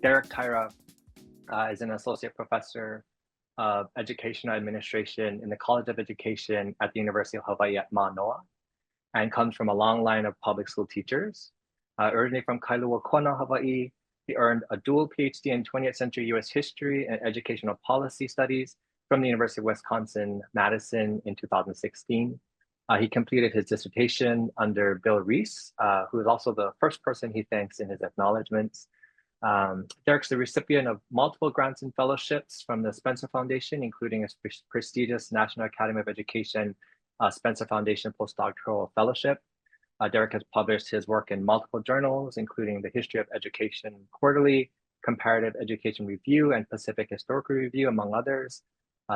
Derek Taira is an associate professor of educational administration in the College of Education at the University of Hawai'i at Mānoa, and comes from a long line of public school teachers. Originally from Kailua Kona, Hawaii, he earned a dual PhD in 20th century US history and educational policy studies from the University of Wisconsin-Madison in 2016. He completed his dissertation under Bill Reese, who is also the first person he thanks in his acknowledgements. Derek's the recipient of multiple grants and fellowships from the Spencer Foundation, including a prestigious National Academy of Education Spencer Foundation Postdoctoral Fellowship. Derek has published his work in multiple journals, including the History of Education Quarterly, Comparative Education Review, and Pacific Historical Review, among others.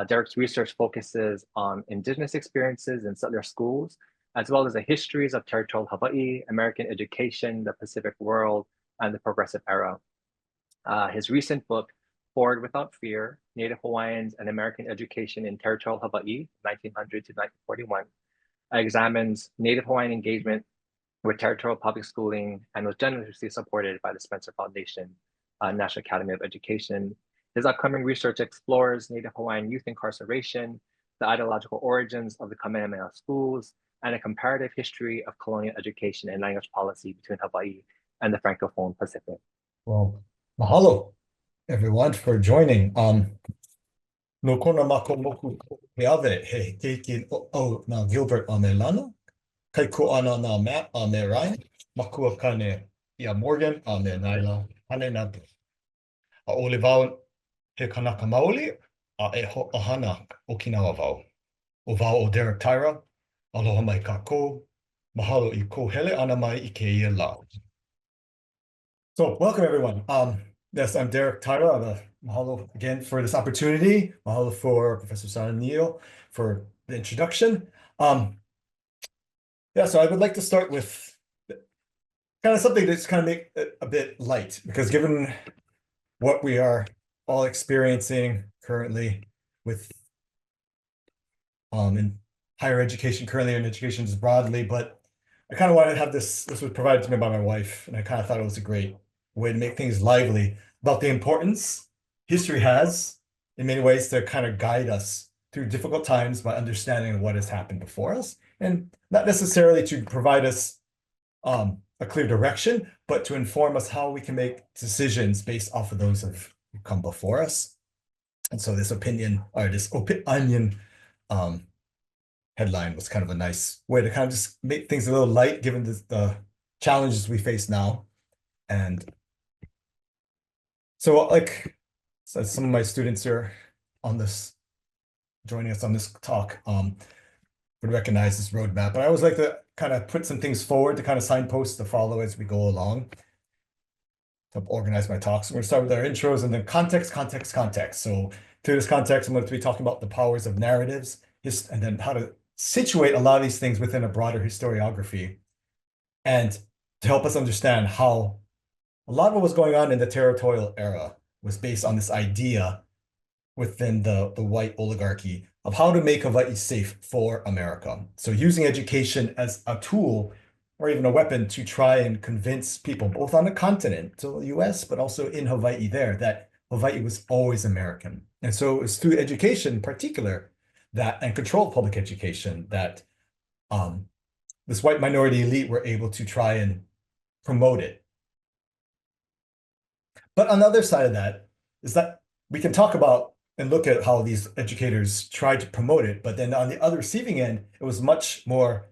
Derek's research focuses on Indigenous experiences in settler schools, as well as the histories of Territorial Hawai'i, American education, the Pacific world, and the Progressive Era. His recent book, Forward Without Fear, Native Hawaiians and American Education in Territorial Hawai'i, 1900 to 1941, examines Native Hawaiian engagement with territorial public schooling and was generously supported by the Spencer Foundation, National Academy of Education. His upcoming research explores Native Hawaiian youth incarceration, the ideological origins of the Kamehameha schools, and a comparative history of colonial education and language policy between Hawaii and the Francophone Pacific. Well, mahalo, everyone, for joining. No kona mako moku he ave he keiki o na Gilbert a me lana, kai ko ana na Matt a me Ryan, makua kane ia Morgan a me Naila, hane na a ole vau he kanaka maoli a e ho ahana Okinawa vau. O vau o Derek Taira, aloha mai kako, mahalo I ko hele ana mai I ke ia lau. So welcome everyone. Yes, I'm Derek Taira. Mahalo again for this opportunity. Mahalo for Professor Saranillio for the introduction. Yeah, so I would like to start with kind of something that's kind of make it a bit light, because given what we are all experiencing currently with in higher education, currently in education just broadly, but I kind of wanted to have this was provided to me by my wife, and I kind of thought it was a great way to make things lively about the importance history has in many ways to kind of guide us through difficult times by understanding what has happened before us, and not necessarily to provide us a clear direction, but to inform us how we can make decisions based off of those who've come before us. And so this opinion, or this onion headline was kind of a nice way to kind of just make things a little light given the challenges we face now. And so like some of my students are on this, joining us on this talk, would recognize this roadmap, but I always like to kind of put some things forward to kind of signpost to follow as we go along to organize my talks. We're going to start with our intros and then context. So through this context, I'm going to be talking about the powers of narratives, and then how to situate a lot of these things within a broader historiography, and to help us understand how a lot of what was going on in the territorial era was based on this idea within the white oligarchy of how to make Hawaii safe for America. So using education as a tool or even a weapon to try and convince people both on the continent, so the US, but also in Hawaii there, that Hawaii was always American. And so it was through education in particular that, and controlled public education, that this white minority elite were able to try and promote it. But on the other side of that is that we can talk about and look at how these educators tried to promote it, but then on the other receiving end, it was much more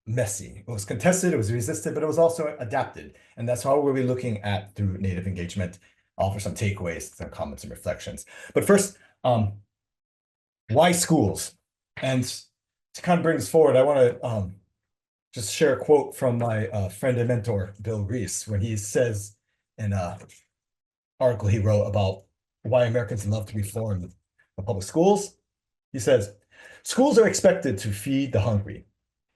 messy. It was contested, it was resisted, but it was also adapted. And that's how we'll be looking at through Native engagement. I'll offer some takeaways, some comments and reflections. But first, why schools? And to kind of bring this forward, I want to just share a quote from my friend and mentor, Bill Reese, when he says in an article he wrote about why Americans love to reform the public schools. He says, schools are expected to feed the hungry,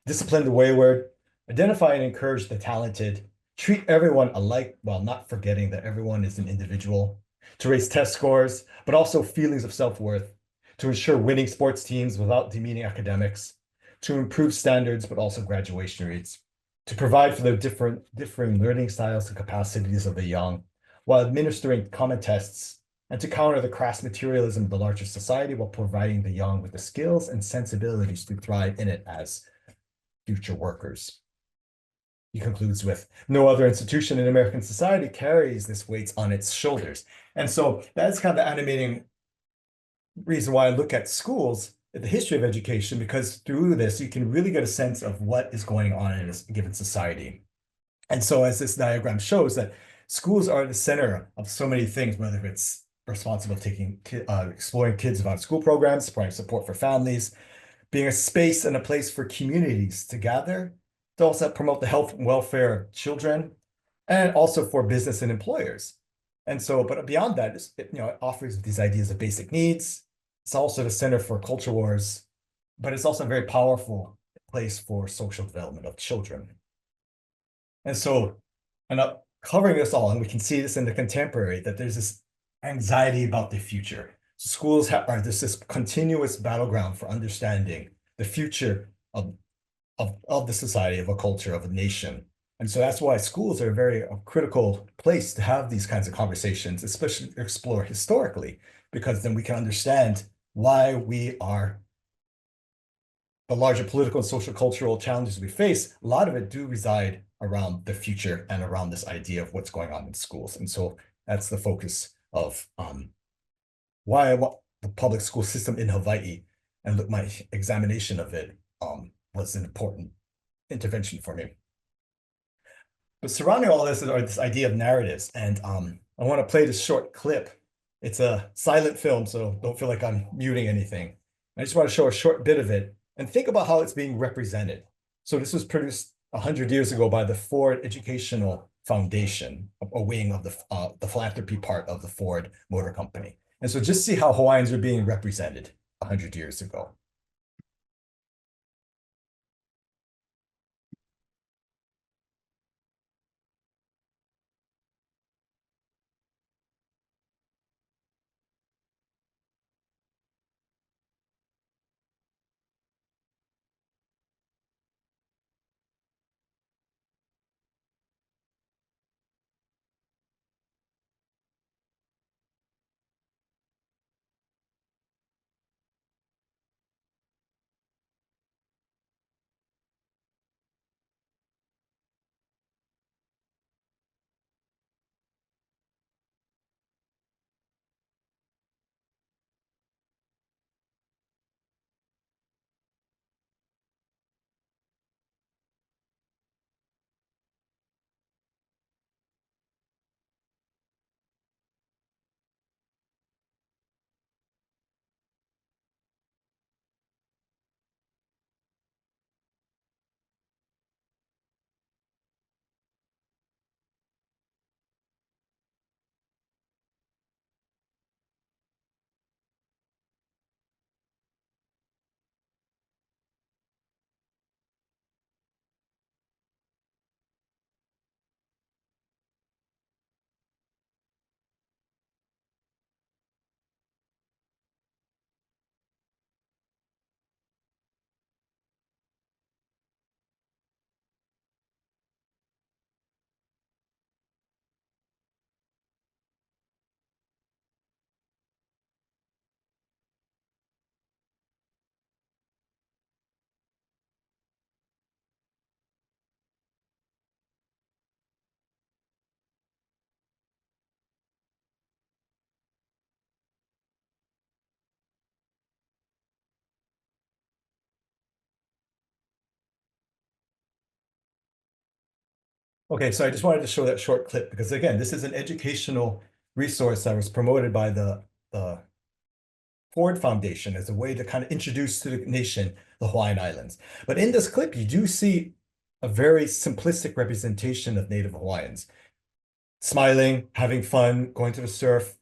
discipline the wayward, identify and encourage the talented, treat everyone alike while not forgetting that everyone is an individual, to raise test scores, but also feelings of self-worth, to ensure winning sports teams without demeaning academics, to improve standards, but also graduation rates, to provide for the differing learning styles and capacities of the young, while administering common tests, and to counter the crass materialism of the larger society while providing the young with the skills and sensibilities to thrive in it as future workers. He concludes with, no other institution in American society carries this weight on its shoulders. And so that's kind of the animating reason why I look at schools, at the history of education, because through this, you can really get a sense of what is going on in a given society. And so as this diagram shows, that schools are the center of so many things, whether it's responsible taking, exploring kids about school programs, providing support for families, being a space and a place for communities to gather, to also promote the health and welfare of children, and also for business and employers. And so, but beyond that, it offers these ideas of basic needs. It's also the center for culture wars, but it's also a very powerful place for social development of children. And so, covering this all, and we can see this in the contemporary, that there's this anxiety about the future. Schools are this continuous battleground for understanding the future of the society, of a culture, of a nation. And so that's why schools are a very critical place to have these kinds of conversations, especially explore historically, because then we can understand why we are the larger political and social cultural challenges we face. A lot of it do reside around the future and around this idea of what's going on in schools. And so that's the focus of why I want the public school system in Hawaii, and my examination of it was an important intervention for me. But surrounding all this are this idea of narratives, and I want to play this short clip. It's a silent film, so don't feel like I'm muting anything. I just want to show a short bit of it and think about how it's being represented. So this was produced 100 years ago by the Ford Educational Foundation, a wing of the philanthropy part of the Ford Motor Company. And so just see how Hawaiians are being represented 100 years ago. Okay, so I just wanted to show that short clip because, again, this is an educational resource that was promoted by the Ford Foundation as a way to kind of introduce to the nation the Hawaiian Islands. But in this clip, you do see a very simplistic representation of Native Hawaiians. Smiling, having fun, going to the surf,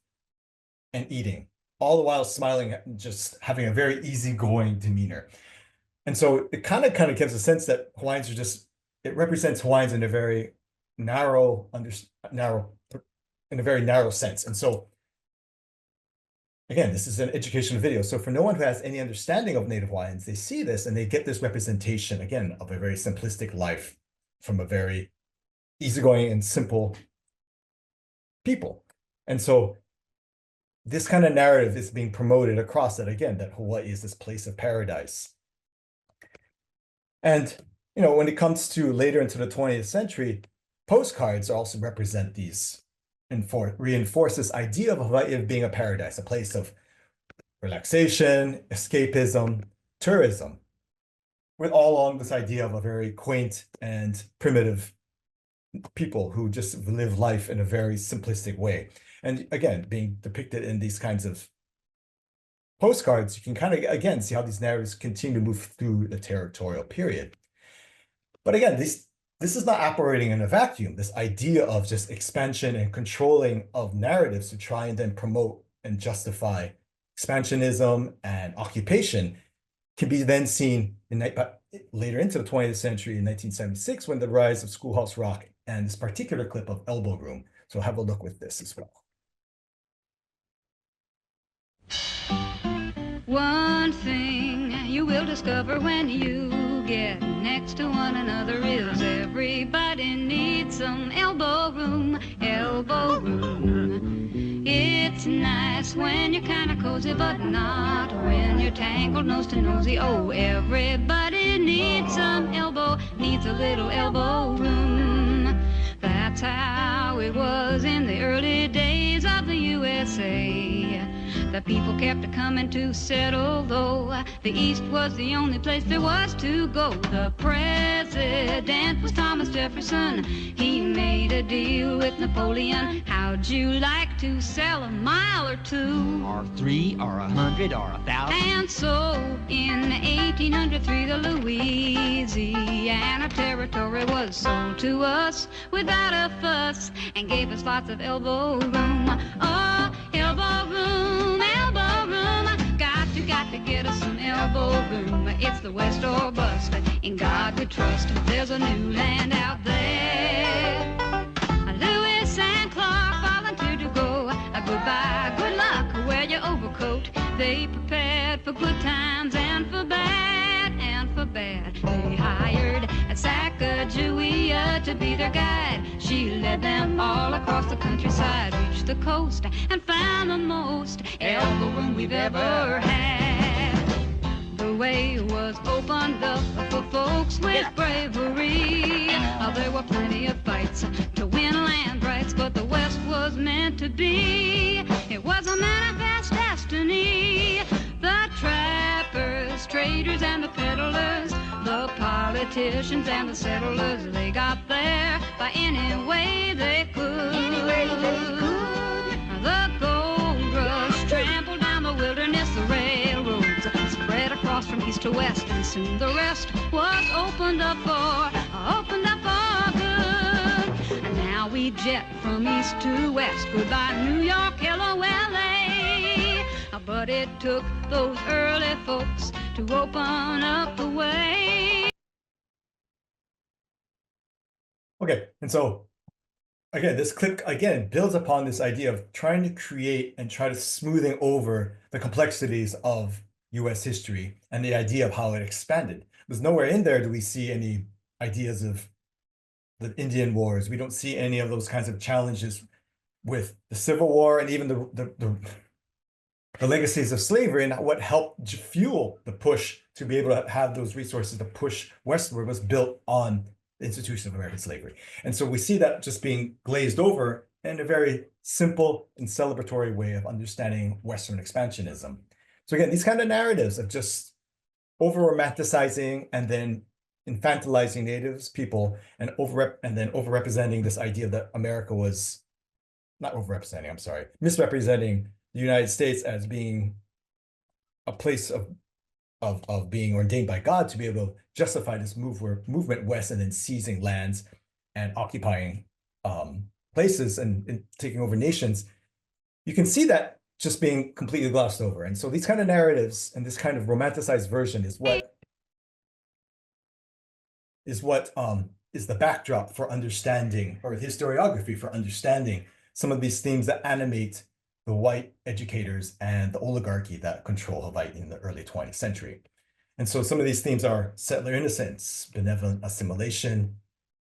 and eating. All the while smiling, just having a very easygoing demeanor. And so it kind of gives a sense that Hawaiians are just, it represents Hawaiians in a very narrow, in a very narrow sense. And so, again, this is an educational video. So for no one who has any understanding of Native Hawaiians, they see this and they get this representation, again, of a very simplistic life from a very easygoing and simple people. And so this kind of narrative is being promoted across that, again, that Hawaii is this place of paradise. And, when it comes to later into the 20th century, postcards also represent these, reinforce this idea of Hawaii of being a paradise, a place of relaxation, escapism, tourism, with all along this idea of a very quaint and primitive people who just live life in a very simplistic way. And again, being depicted in these kinds of postcards, you can kind of, again, see how these narratives continue to move through the territorial period. But again, this is not operating in a vacuum. This idea of just expansion and controlling of narratives to try and then promote and justify expansionism and occupation can be then seen later into the 20th century in 1976 when the rise of Schoolhouse Rock and this particular clip of Elbow Room. So have a look with this as well. One thing you will discover when you get next to one another is everybody needs some elbow room, elbow room. It's nice when you're kind of cozy, but not when you're tangled nose to nosy. Oh, everybody needs some elbow, needs a little elbow room. That's how it was in the early days of the USA. The people kept coming to settle, though the East was the only place there was to go. The president was Thomas Jefferson. He made a deal with Napoleon. How'd you like to sell a mile or two? Or 3 or 100 or 1,000. And so in 1803 the Louisiana Territory was sold to us without a fuss and gave us lots of elbow room. Oh, elbow room, elbow room. Got to get us some elbow room. It's the West or bust. In God we trust. There's a new land out there. Lewis and Clark volunteered to go. Goodbye, good luck, wear your overcoat. They prepared for good times and for bad, and for bad. They hired a Sacagawea to be their guide. She led them all across the countryside, reached the coast, and found the most elbow room we've ever had. The way was opened up for folks with bravery. There were plenty of fights to win land rights, but the West was meant to be. It was a manifest destiny. The trappers, traders, and the peddlers, the politicians and the settlers, they got there by any way they could. The gold rush trampled down the wilderness, the railroads spread across from east to west, and soon the rest was opened up for good. And now we jet from east to west, goodbye New York, hello LA. But it took those early folks to open up the way. Okay, and so again, this clip again builds upon this idea of trying to create and try to smoothing over the complexities of US history and the idea of how it expanded. There's nowhere in there do we see any ideas of the Indian Wars. We don't see any of those kinds of challenges with the Civil War and even the legacies of slavery, and what helped fuel the push to be able to have those resources to push westward was built on the institution of American slavery. And so we see that just being glazed over in a very simple and celebratory way of understanding Western expansionism. So again, these kind of narratives of just over-romanticizing and then infantilizing Natives people and then overrepresenting this idea that America was not overrepresenting, I'm sorry, misrepresenting the United States as being a place of being ordained by God to be able to justify this movement west and then seizing lands and occupying places and taking over nations. You can see that just being completely glossed over. And so these kind of narratives and this kind of romanticized version is the backdrop for understanding, or historiography for understanding some of these themes that animate the white educators and the oligarchy that control Hawaii in the early 20th century. And so some of these themes are settler innocence, benevolent assimilation,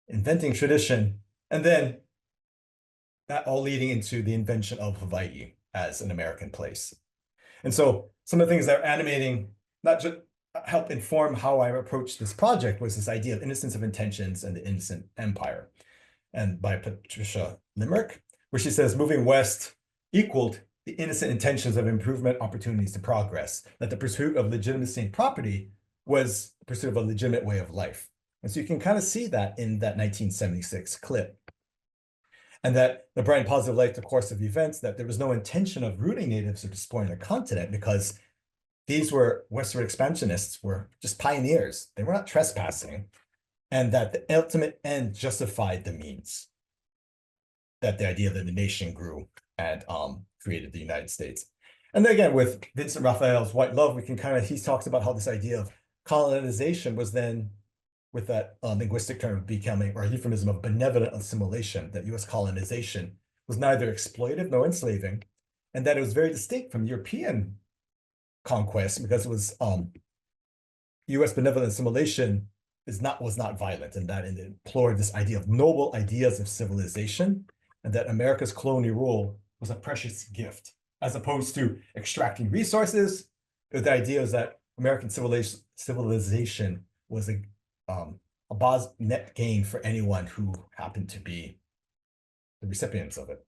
inventing tradition, and then that all leading into the invention of Hawaii as an American place. And so some of the things that are animating, not just help inform how I approached this project, was this idea of innocence of intentions and the innocent empire, and by Patricia Limerick, where she says moving west equaled the innocent intentions of improvement, opportunities to progress, that the pursuit of legitimacy and property was the pursuit of a legitimate way of life. And so you can kind of see that in that 1976 clip. And that the bright and positive light, the course of events, that there was no intention of rooting natives or despoiling the continent, because these were westward expansionists, were just pioneers. They were not trespassing. And that the ultimate end justified the means. That the idea that the nation grew and created the United States. And then again, with Vincent Raphael's White Love, we can kind of, he talks about how this idea of colonization was then, with that linguistic term becoming, or euphemism of benevolent assimilation, that US colonization was neither exploitive nor enslaving, and that it was very distinct from European conquest, because it was US benevolent assimilation was not violent, and that it implored this idea of noble ideas of civilization, and that America's colonial rule was a precious gift, as opposed to extracting resources. The idea is that American civilization was a net gain for anyone who happened to be the recipients of it.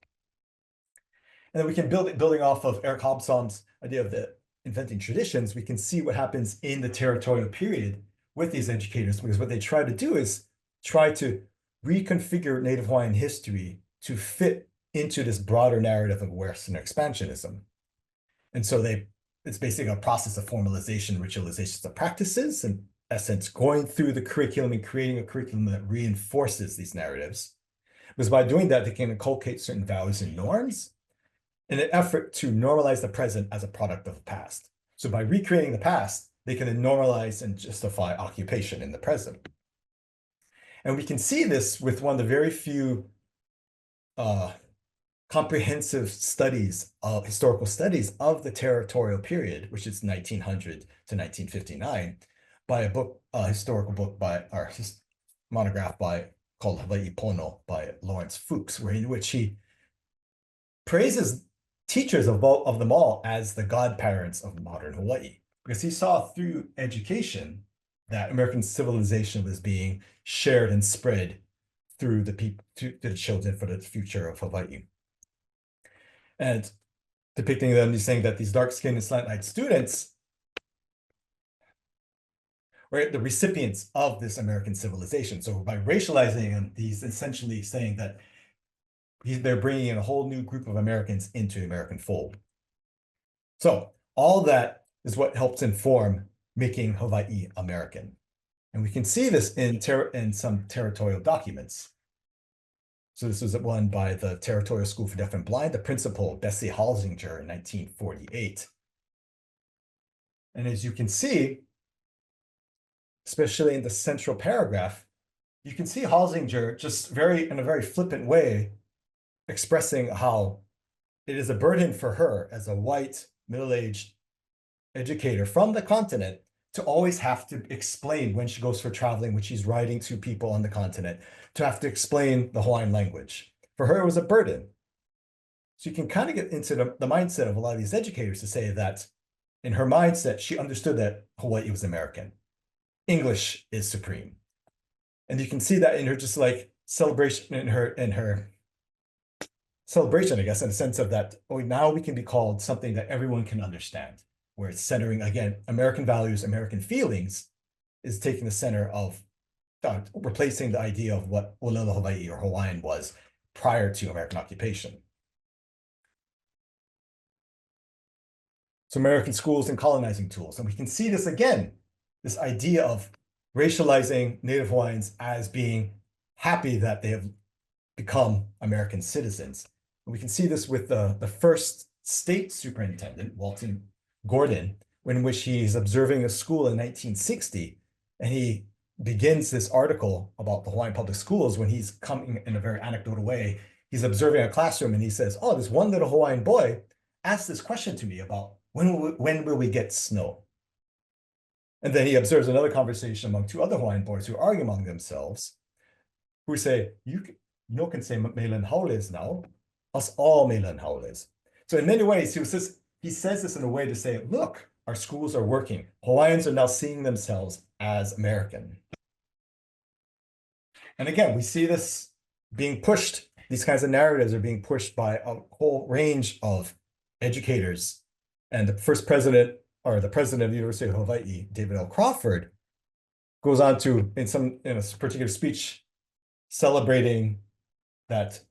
And then we can building off of Eric Hobsbawm's idea of the inventing traditions, we can see what happens in the territorial period with these educators, because what they try to do is try to reconfigure Native Hawaiian history to fit into this broader narrative of Western expansionism. And so it's basically a process of formalization, ritualization of practices, and essence, going through the curriculum and creating a curriculum that reinforces these narratives. Because by doing that, they can inculcate certain values and norms in an effort to normalize the present as a product of the past. So by recreating the past, they can then normalize and justify occupation in the present. And we can see this with one of the very few comprehensive studies of historical studies of the territorial period, which is 1900 to 1959, by a historical book monograph called Hawaii Pono by Lawrence Fuchs, in which he praises teachers of them all as the godparents of modern Hawaii, because he saw through education that American civilization was being shared and spread through the people to the children for the future of Hawaii. And depicting them, he's saying that these dark-skinned and slant-eyed students were the recipients of this American civilization. So by racializing them, he's essentially saying that they're bringing in a whole new group of Americans into the American fold. So all that is what helps inform making Hawaii American. And we can see this in some territorial documents. So this was one by the Territorial School for Deaf and Blind, the principal, Bessie Halsinger, in 1948. And as you can see, especially in the central paragraph, you can see Halsinger just in a very flippant way, expressing how it is a burden for her as a white, middle-aged educator from the continent to always have to explain when she goes for traveling, when she's writing to people on the continent, to have to explain the Hawaiian language. For her, it was a burden. So you can kind of get into the mindset of a lot of these educators to say that in her mindset, she understood that Hawaii was American. English is supreme. And you can see that in her just like celebration, in her celebration, I guess, in the sense of that, oh, now we can be called something that everyone can understand, where it's centering, again, American values, American feelings, is taking the center of replacing the idea of what Olelo Hawaii or Hawaiian was prior to American occupation. So American schools and colonizing tools. And we can see this again, this idea of racializing Native Hawaiians as being happy that they have become American citizens. And we can see this with the first state superintendent, Walton Gordon, in which he's observing a school in 1960, and he begins this article about the Hawaiian public schools when he's coming in a very anecdotal way. He's observing a classroom and he says, oh, this one little Hawaiian boy asked this question to me about when will we get snow? And then he observes another conversation among two other Hawaiian boys who argue among themselves, who say, you can say Melan Haules now, us all may learn how it is. So in many ways, he says this in a way to say, look, our schools are working. Hawaiians are now seeing themselves as American. And again, we see this being pushed. These kinds of narratives are being pushed by a whole range of educators. And the first president, or the president of the University of Hawaii, David L. Crawford, goes on to, in a particular speech, celebrating that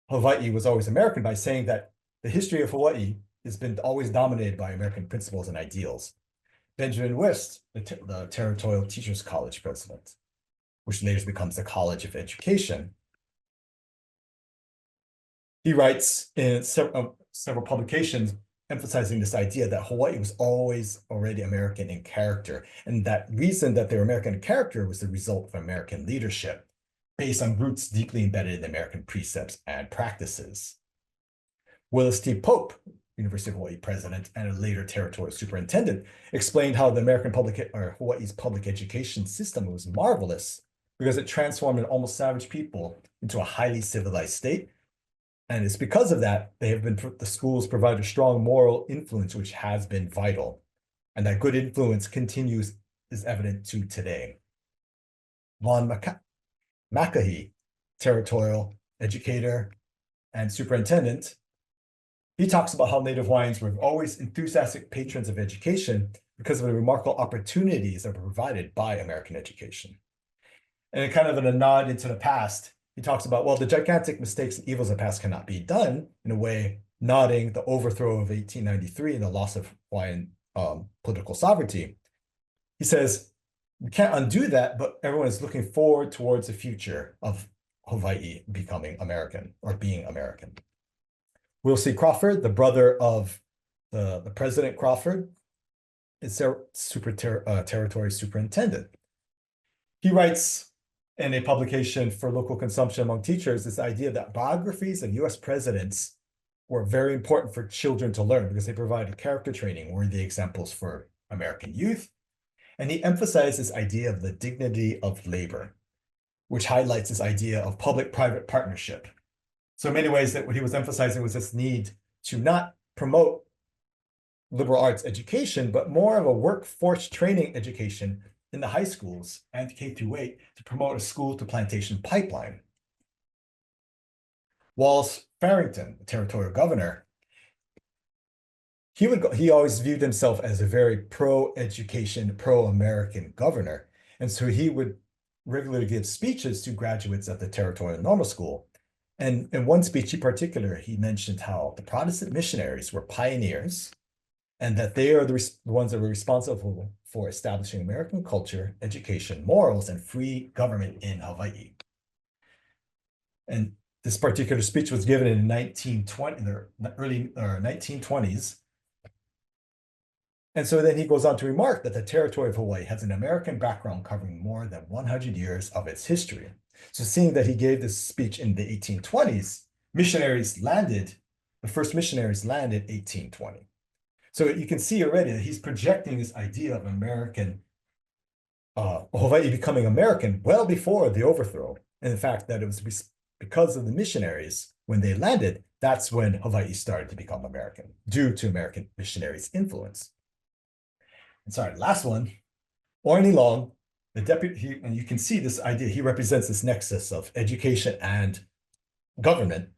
Hawaii was always American by saying that the history of Hawaii has been always dominated by American principles and ideals. Benjamin West, the Territorial Teachers College president, which later becomes the College of Education, he writes in several publications emphasizing this idea that Hawaii was always already American in character, and that reason that they were American in character was the result of American leadership based on roots deeply embedded in American precepts and practices. Willis T. Pope, University of Hawaii president and a later territorial superintendent, explained how the Hawaii's public education system was marvelous because it transformed an almost savage people into a highly civilized state. And it's because of that, the schools provide a strong moral influence, which has been vital. And that good influence is evident to today. Vaughn McAhee, territorial educator and superintendent, he talks about how Native Hawaiians were always enthusiastic patrons of education because of the remarkable opportunities that were provided by American education. And kind of in a nod into the past, he talks about, well, the gigantic mistakes and evils of the past cannot be done, in a way, nodding the overthrow of 1893 and the loss of Hawaiian political sovereignty. He says, we can't undo that, but everyone is looking forward towards the future of Hawaii becoming American or being American. Will C. Crawford, the brother of the President Crawford, is territory superintendent. He writes in a publication for local consumption among teachers this idea that biographies of US presidents were very important for children to learn because they provided character training, worthy examples for American youth. And he emphasized this idea of the dignity of labor, which highlights this idea of public-private partnership. So in many ways, that what he was emphasizing was this need to not promote liberal arts education, but more of a workforce training education in the high schools and K-8 to promote a school to plantation pipeline. Wallace Farrington, the territorial governor, he always viewed himself as a very pro-education, pro-American governor. And so he would regularly give speeches to graduates at the Territorial Normal School. And in one speech in particular, he mentioned how the Protestant missionaries were pioneers and that they are the ones that were responsible for establishing American culture, education, morals, and free government in Hawaii. And this particular speech was given in the early 1920s. And so then he goes on to remark that the territory of Hawaii has an American background covering more than 100 years of its history. So seeing that he gave this speech in the 1820s, the first missionaries landed 1820. So you can see already that he's projecting this idea of Hawaii becoming American well before the overthrow. And in fact, that it was because of the missionaries, when they landed, that's when Hawaii started to become American, due to American missionaries' influence. And sorry, last one, Orny Long, the deputy, and you can see this idea, he represents this nexus of education and government,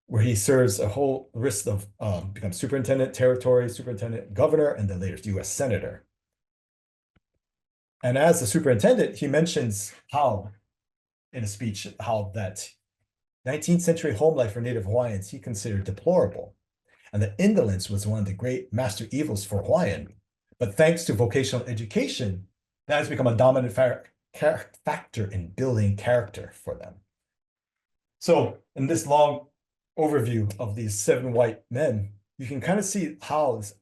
where he serves a whole list of, becomes superintendent, territory superintendent, governor, and then later US senator. And as the superintendent, he mentions how, in a speech, how that 19th century home life for Native Hawaiians he considered deplorable, and that indolence was one of the great master evils for Hawaiian. But thanks to vocational education, that has become a dominant factor in building character for them. So in this long overview of these 7 white men, you can kind of see how this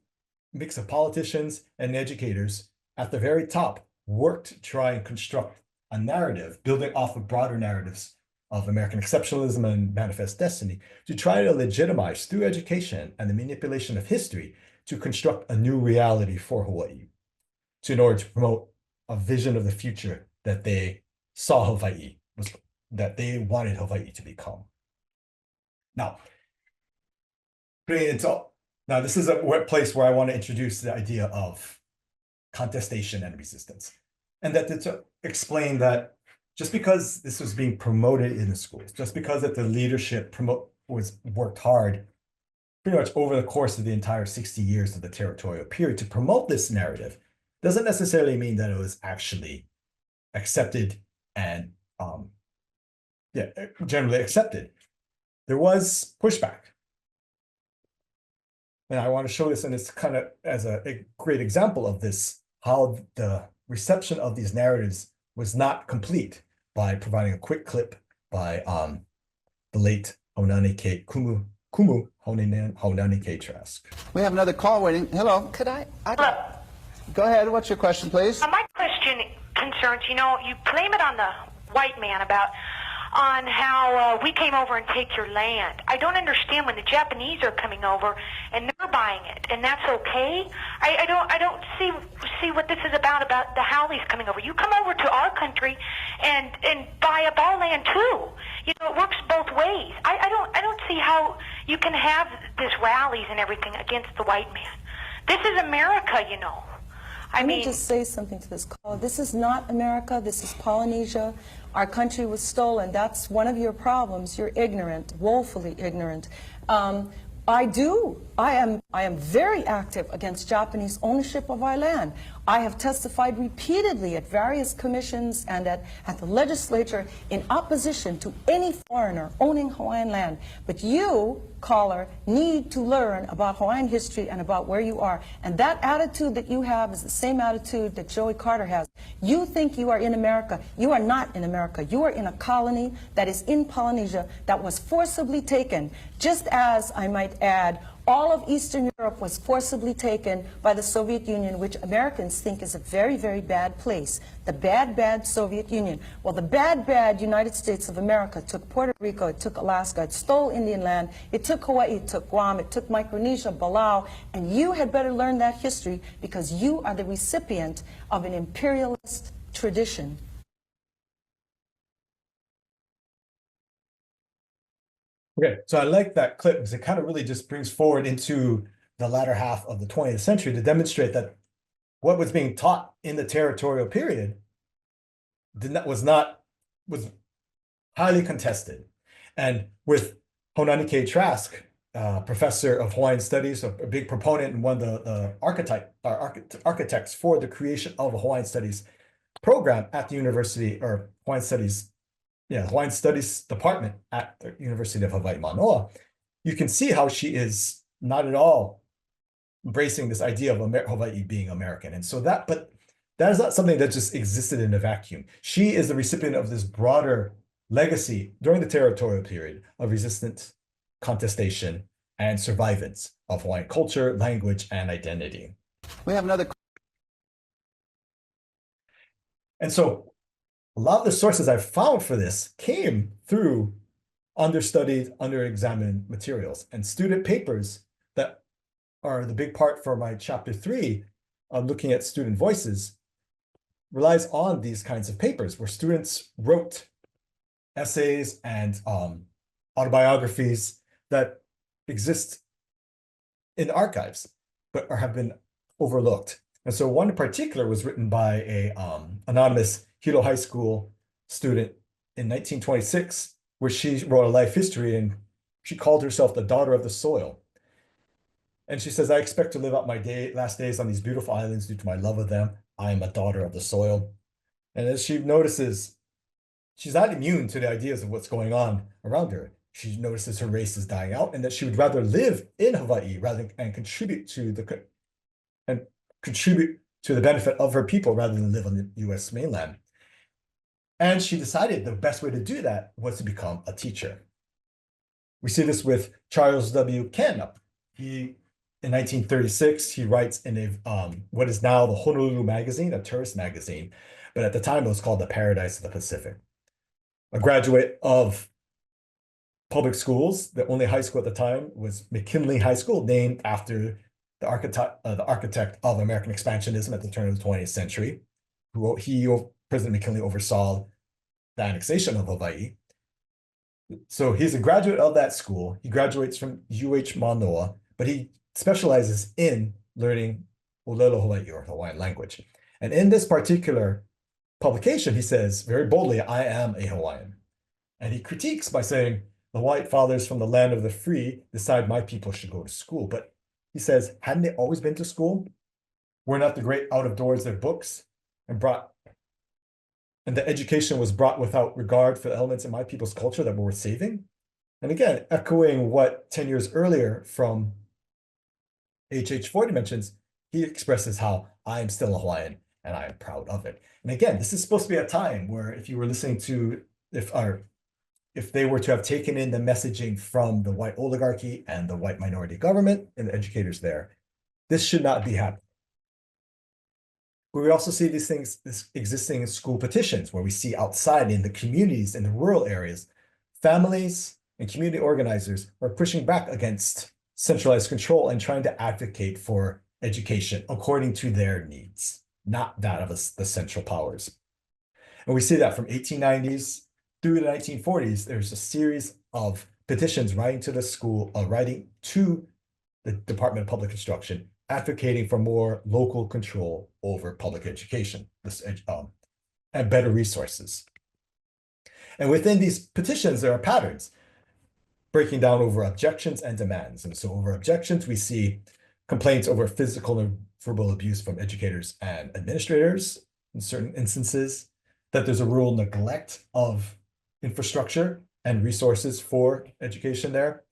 mix of politicians and educators at the very top worked to try and construct a narrative, building off of broader narratives of American exceptionalism and manifest destiny, to try to legitimize through education and the manipulation of history to construct a new reality for Hawaii, in order to promote a vision of the future that they saw that they wanted Hawaii to become. Now, Now, this is a place where I want to introduce the idea of contestation and resistance. And that to explain that just because this was being promoted in the schools, just because that the leadership worked hard pretty much over the course of the entire 60 years of the territorial period to promote this narrative, doesn't necessarily mean that it was actually accepted and generally accepted. There was pushback. And I want to show this, and it's kind of as a great example of this, how the reception of these narratives was not complete, by providing a quick clip by the late Haunani-Kay Kumu Haunani-Kay Trask. We have another call waiting. Hello. Could I? Hello. Go ahead. What's your question, please? My question concerns, you blame it on the white man on how we came over and take your land. I don't understand when the Japanese are coming over and they're buying it, and that's okay. I don't see what this is about the Howleys coming over. You come over to our country and buy up our land too. It works both ways. I don't see how you can have this rallies and everything against the white man. This is America, Let me just say something to this call. This is not America. This is Polynesia. Our country was stolen. That's one of your problems. You're ignorant, woefully ignorant. I am very active against Japanese ownership of our land. I have testified repeatedly at various commissions and at the legislature in opposition to any foreigner owning Hawaiian land. But you, caller, need to learn about Hawaiian history and about where you are. And that attitude that you have is the same attitude that Joey Carter has. You think you are in America. You are not in America. You are in a colony that is in Polynesia that was forcibly taken, just as, I might add, all of Eastern Europe was forcibly taken by the Soviet Union, which Americans think is a very, very bad place. The bad, bad Soviet Union. Well, the bad, bad United States of America took Puerto Rico, it took Alaska, it stole Indian land, it took Hawaii, it took Guam, it took Micronesia, Palau, and you had better learn that history because you are the recipient of an imperialist tradition. Okay, so I like that clip because it kind of really just brings forward into the latter half of the 20th century to demonstrate that what was being taught in the territorial period was highly contested. And with Haunani-Kay Trask, professor of Hawaiian studies, a big proponent and one of the architects for the creation of a Hawaiian studies program at the university, or Hawaiian Studies Department at the University of Hawai'i, Mānoa, you can see how she is not at all embracing this idea of Hawaii being American. And so but that is not something that just existed in a vacuum. She is the recipient of this broader legacy during the territorial period of resistance, contestation, and survivance of Hawaiian culture, language, and identity. We have another. And so a lot of the sources I've found for this came through understudied, underexamined materials and student papers that are the big part for my chapter 3 of looking at student voices relies on these kinds of papers where students wrote essays and autobiographies that exist in archives but have been overlooked. And so one in particular was written by a anonymous Hilo High School student in 1926, where she wrote a life history and she called herself the daughter of the soil. And she says, I expect to live out my last days on these beautiful islands due to my love of them. I am a daughter of the soil. And as she notices, she's not immune to the ideas of what's going on around her. She notices her race is dying out and that she would rather live in Hawaii and contribute to the benefit of her people rather than live on the US mainland. And she decided the best way to do that was to become a teacher. We see this with Charles W. Kemp. In 1936, he writes in what is now the Honolulu Magazine, a tourist magazine, but at the time it was called the Paradise of the Pacific. A graduate of public schools, the only high school at the time was McKinley High School, named after the architect of American expansionism at the turn of the 20th century. President McKinley oversaw the annexation of Hawaii. So he's a graduate of that school. He graduates from UH Mānoa, but he specializes in learning Olelo Hawaii, or Hawaiian language. And in this particular publication, he says very boldly, I am a Hawaiian. And he critiques by saying, the white fathers from the land of the free decide my people should go to school. But he says, hadn't they always been to school? Were not the great out of doors their books and the education was brought without regard for the elements in my people's culture that were worth saving? And again, echoing what 10 years earlier from H.H. Ford mentions, he expresses how I am still a Hawaiian and I am proud of it. And again, this is supposed to be a time where if you were listening to, if they were to have taken in the messaging from the white oligarchy and the white minority government and the educators there, this should not be happening. But we also see these things existing in school petitions, where we see outside in the communities, in the rural areas, families and community organizers are pushing back against centralized control and trying to advocate for education according to their needs, not that of the central powers. And we see that from 1890s through the 1940s, there's a series of petitions writing to the Department of Public Instruction, advocating for more local control over public education and better resources. And within these petitions, there are patterns breaking down over objections and demands. And so over objections, we see complaints over physical and verbal abuse from educators and administrators in certain instances, that there's a rural neglect of infrastructure and resources for education there,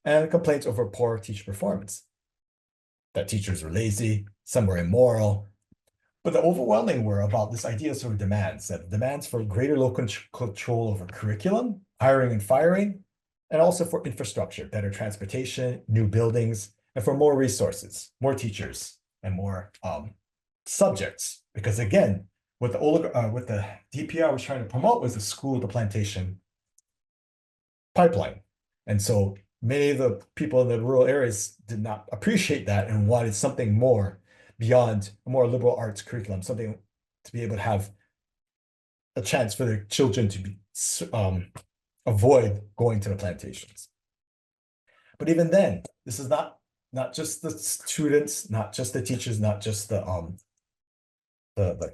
and complaints over poor teacher performance, that teachers were lazy, some were immoral. But the overwhelming were about this idea of sort of demands, that demands for greater local control over curriculum, hiring and firing, and also for infrastructure, better transportation, new buildings, and for more resources, more teachers, and more subjects. Because again, what the DPR was trying to promote was the school to plantation pipeline. And so many of the people in the rural areas did not appreciate that and wanted something more beyond a more liberal arts curriculum, something to be able to have a chance for their children to avoid going to the plantations. But even then, this is not just the students, not just the teachers, not just the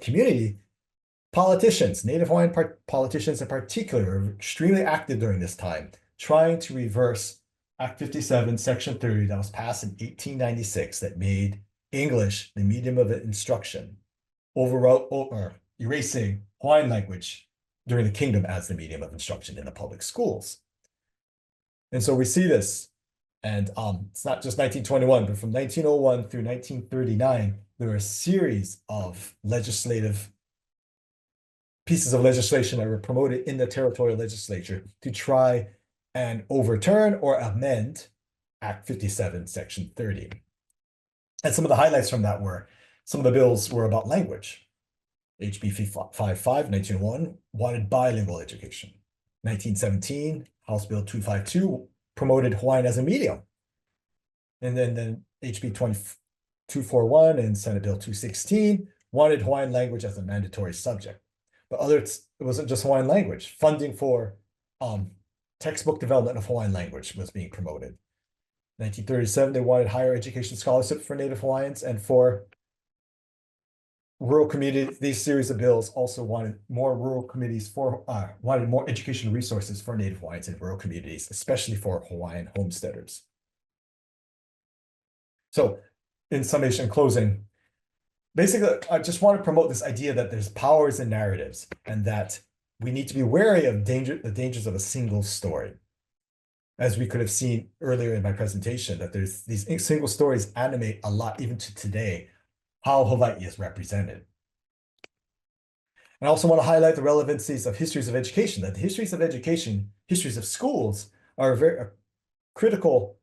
community. Politicians, Native Hawaiian politicians in particular, are extremely active during this time, trying to reverse Act 57, Section 30, that was passed in 1896, that made English the medium of instruction, erasing Hawaiian language during the kingdom as the medium of instruction in the public schools. And so we see this, and it's not just 1921, but from 1901 through 1939, there were a series of pieces of legislation that were promoted in the territorial legislature to try and overturn or amend Act 57, Section 30. And some of the highlights from that were, some of the bills were about language. HB 55, 1901, wanted bilingual education. 1917, House Bill 252 promoted Hawaiian as a medium. And then HB 241 and Senate Bill 216 wanted Hawaiian language as a mandatory subject. But it wasn't just Hawaiian language. Funding for textbook development of Hawaiian language was being promoted. 1937, they wanted higher education scholarships for Native Hawaiians, and for rural communities, these series of bills also wanted more rural communities wanted more education resources for Native Hawaiians in rural communities, especially for Hawaiian homesteaders. So in summation, closing, basically, I just want to promote this idea that there's powers in narratives, and that we need to be wary of the dangers of a single story. As we could have seen earlier in my presentation, that there's these single stories animate a lot, even to today, how Hawaii is represented. And I also want to highlight the relevancies of histories of education, that the histories of education, histories of schools, are a very critical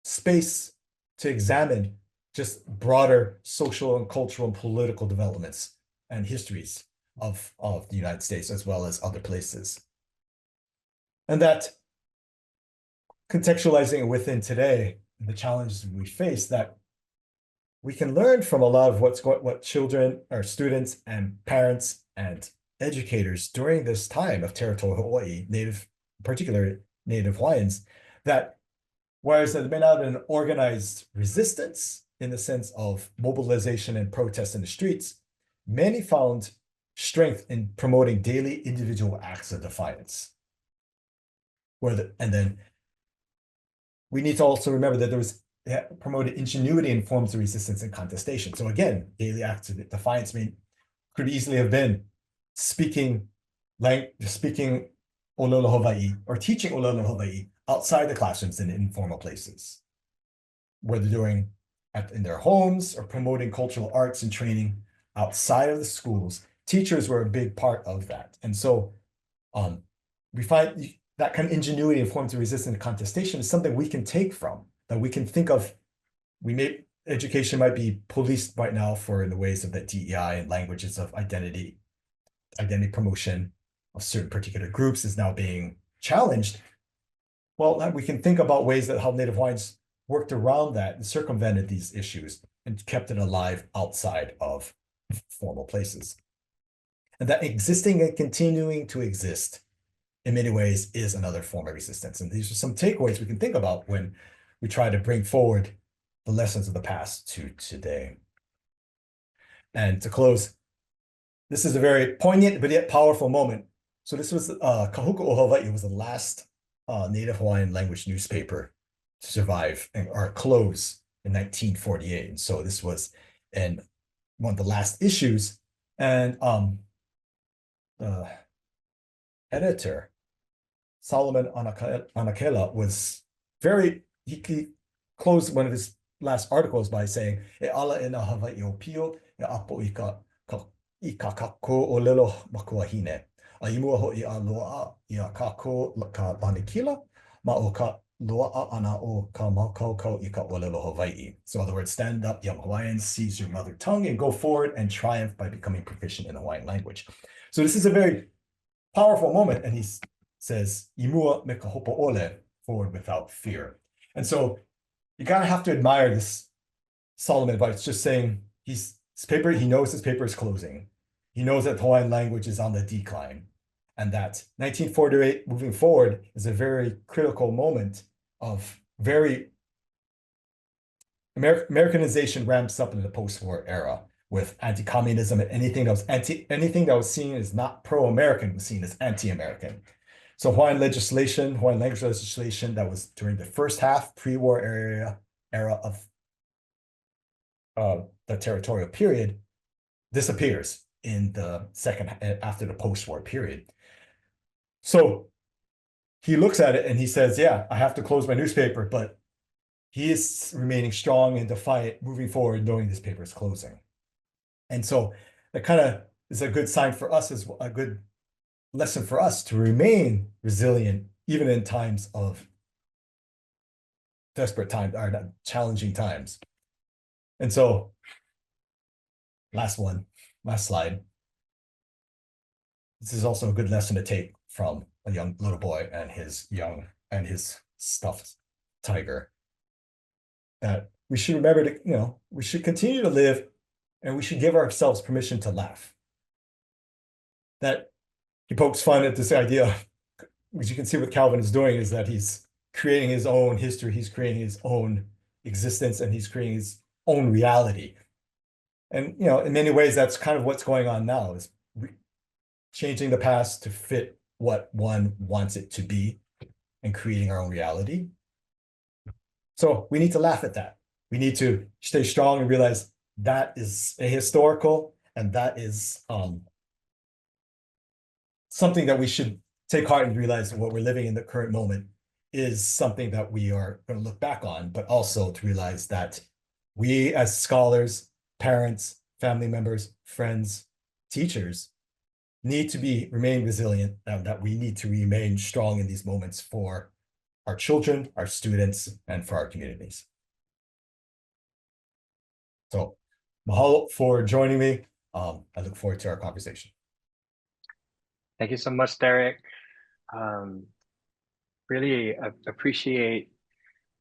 space to examine just broader social and cultural and political developments and histories of the United States, as well as other places. And that contextualizing it within today, the challenges we face, that we can learn from a lot of what children or students and parents and educators during this time of Territorial Hawai'i, Native, particularly Native Hawaiians, that whereas there may not have been organized resistance in the sense of mobilization and protest in the streets, many found strength in promoting daily individual acts of defiance. And then we need to also remember that there was promoted ingenuity in forms of resistance and contestation. So again, daily acts of defiance could easily have been speaking Olelo Hawai'i or teaching Olelo Hawai'i outside the classrooms in informal places, whether doing in their homes or promoting cultural arts and training outside of the schools. Teachers were a big part of that. And so we find that kind of ingenuity in forms of resistance and contestation is something we can take from, that we can think of. Education might be policed right now in the ways of the DEI and languages of identity promotion of certain particular groups is now being challenged. Well, we can think about ways that how Native Hawaiians worked around that and circumvented these issues and kept it alive outside of formal places. And that existing and continuing to exist in many ways is another form of resistance. And these are some takeaways we can think about when we try to bring forward the lessons of the past to today. And to close, this is a very poignant but yet powerful moment. So this was Kahuku o Hawaii was the last Native Hawaiian language newspaper to survive or close in 1948. And so this was one of the last issues. And the editor, Solomon Anakela, was he closed one of his last articles by saying, "E ala ina Hawaii o pio, e apo i ka kako o lelo makuahine. A imua ho I a loa I a kako ka panikila, ma o ka loa ana o ka maukau I ka olelo Hawaii." So in other words, stand up, young Hawaiians, seize your mother tongue and go forward and triumph by becoming proficient in the Hawaiian language. So this is a very powerful moment. And he says, "Imua me ka hopo ole," forward without fear. And so you kind of have to admire this Solomon, but it's just saying he knows his paper is closing. He knows that the Hawaiian language is on the decline, and that 1948 moving forward is a very critical moment of Americanization ramps up in the post-war era with anti-communism, and anything that was seen as not pro-American was seen as anti-American. So Hawaiian language legislation that was during the first half pre-war era of the territorial period disappears in the second after the post-war period. So he looks at it and he says, "Yeah, I have to close my newspaper," but he is remaining strong and defiant, moving forward, knowing this paper is closing. And so that kind of is a good sign for us, as a good lesson for us to remain resilient, even in times of desperate times or challenging times. And so last slide. This is also a good lesson to take from a young little boy and his stuffed tiger, that we should remember to, we should continue to live, and we should give ourselves permission to laugh. That he pokes fun at this idea, which you can see what Calvin is doing, is that he's creating his own history, he's creating his own existence, and he's creating his own reality. And, in many ways, that's kind of what's going on now, is changing the past to fit what one wants it to be and creating our own reality. So we need to laugh at that. We need to stay strong and realize that is ahistorical, and that is something that we should take heart and realize that what we're living in the current moment is something that we are going to look back on, but also to realize that we as scholars, parents, family members, friends, teachers need to remain resilient, and that we need to remain strong in these moments for our children, our students, and for our communities. So mahalo for joining me. I look forward to our conversation. Thank you so much, Derek. Really appreciate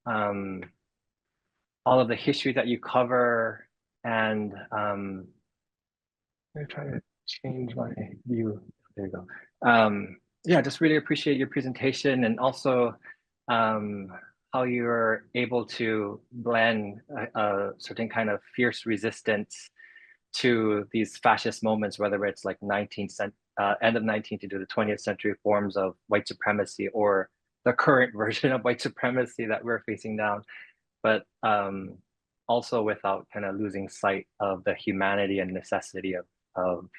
all of the history that you cover, and I'm gonna try to change my view. There you go. Yeah, just really appreciate your presentation and also um, how you're able to blend a certain kind of fierce resistance to these fascist moments, whether it's like end of 19th to the 20th century forms of white supremacy or the current version of white supremacy that we're facing now, but also without kind of losing sight of the humanity and necessity of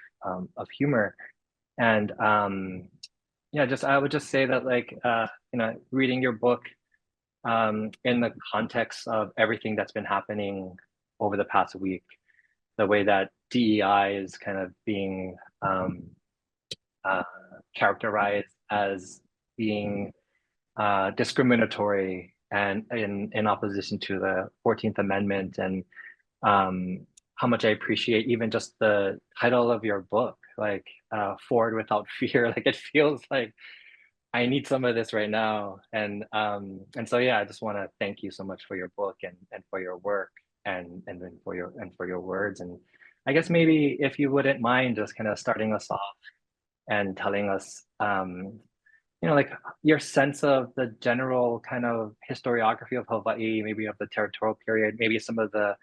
humor. And yeah, just I would just say that like reading your book in the context of everything that's been happening over the past week, the way that DEI is kind of being uh, characterized as being discriminatory and in opposition to the 14th Amendment, and how much I appreciate even just the title of your book, like Forward Without Fear. Like it feels like I need some of this right now. And so yeah, I just want to thank you so much for your book and for your work and then for your words. And I guess maybe if you wouldn't mind just kind of starting us off and telling us like your sense of the general kind of historiography of Hawaii, maybe of the territorial period, maybe some of the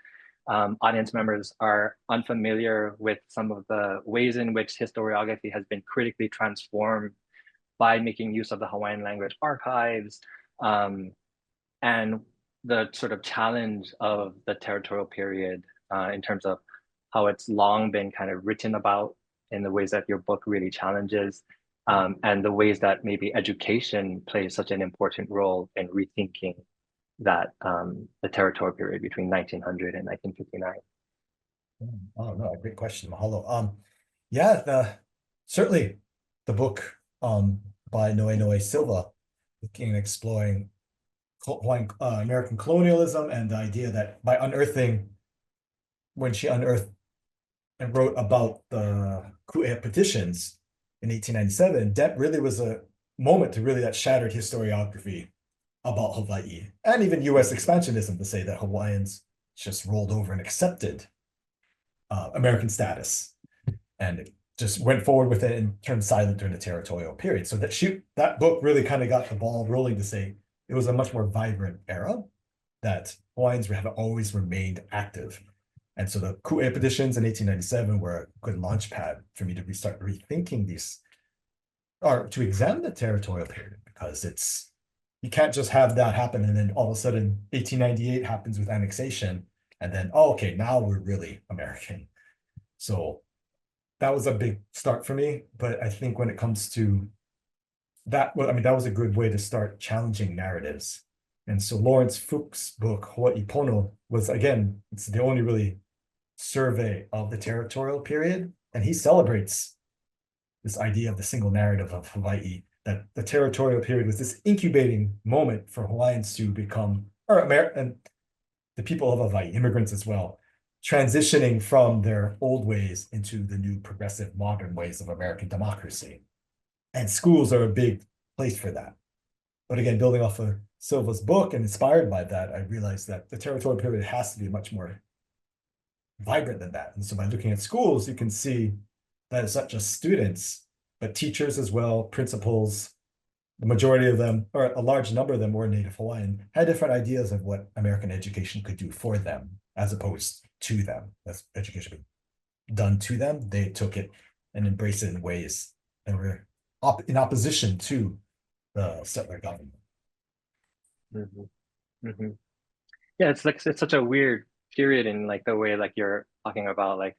audience members are unfamiliar with some of the ways in which historiography has been critically transformed by making use of the Hawaiian language archives, and the sort of challenge of the territorial period in terms of how it's long been kind of written about in the ways that your book really challenges, and the ways that maybe education plays such an important role in rethinking that the territorial period between 1900 and 1959. Oh no, great question, mahalo. Yeah, certainly the book by Noe Silva, looking and exploring Hawaiian American colonialism and the idea that by unearthing, when she unearthed and wrote about the Ku'e petitions in 1897, that really was a moment to really that shattered historiography about Hawaii and even US expansionism to say that Hawaiians just rolled over and accepted American status and it just went forward with it and turned silent during the territorial period. So that book really kind of got the ball rolling to say it was a much more vibrant era that Hawaiians have always remained active. And so the Ku'e petitions in 1897 were a good launch pad for me to restart rethinking these, or to examine the territorial period, because you can't just have that happen and then all of a sudden 1898 happens with annexation and then, oh, okay, now we're really American. So that was a big start for me. But I think when it comes to that, well, I mean, that was a good way to start challenging narratives. And so Lawrence Fuchs' book, Hawaii Pono, was, again, it's the only really survey of the territorial period. And he celebrates this idea of the single narrative of Hawaii, that the territorial period was this incubating moment for Hawaiians to become, and the people of Hawaii, immigrants as well, transitioning from their old ways into the new progressive modern ways of American democracy. And schools are a big place for that. But again, building off of Silva's book and inspired by that, I realized that the territorial period has to be much more vibrant than that. And so by looking at schools, you can see that it's not just students, but teachers as well, principals. The majority of them, or a large number of them, were Native Hawaiian, had different ideas of what American education could do for them, as opposed to them. That's education being done to them. They took it and embraced it in ways that were in opposition to the settler government. Mm-hmm. Mm-hmm. Yeah, it's such a weird period in like the way like you're talking about like